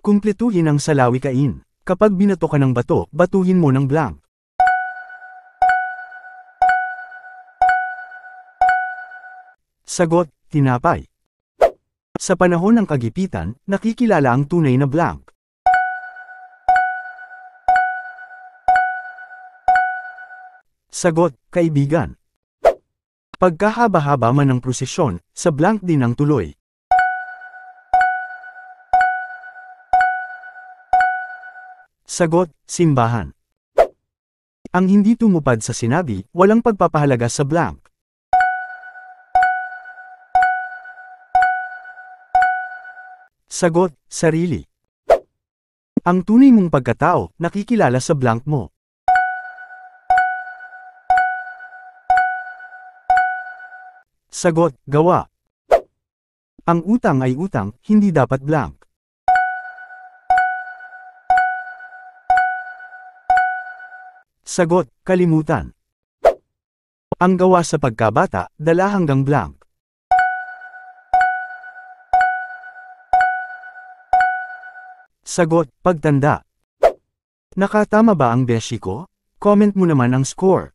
Kumpletuhin ang salawikain. Kapag binato ka ng bato, batuhin mo ng blank. Sagot, tinapay. Sa panahon ng kagipitan, nakikilala ang tunay na blank. Sagot, kaibigan. Pagkahaba-haba man ng prosesyon, sa blank din ang tuloy. Sagot, simbahan. Ang hindi tumupad sa sinabi, walang pagpapahalaga sa blank. Sagot, sarili. Ang tunay mong pagkatao, nakikilala sa blank mo. Sagot, gawa. Ang utang ay utang, hindi dapat blank. Sagot, kalimutan. Ang gawa sa pagkabata, dala hanggang blank. Sagot, pagtanda. Nakatama ba ang beshi ko? Comment mo naman ang score.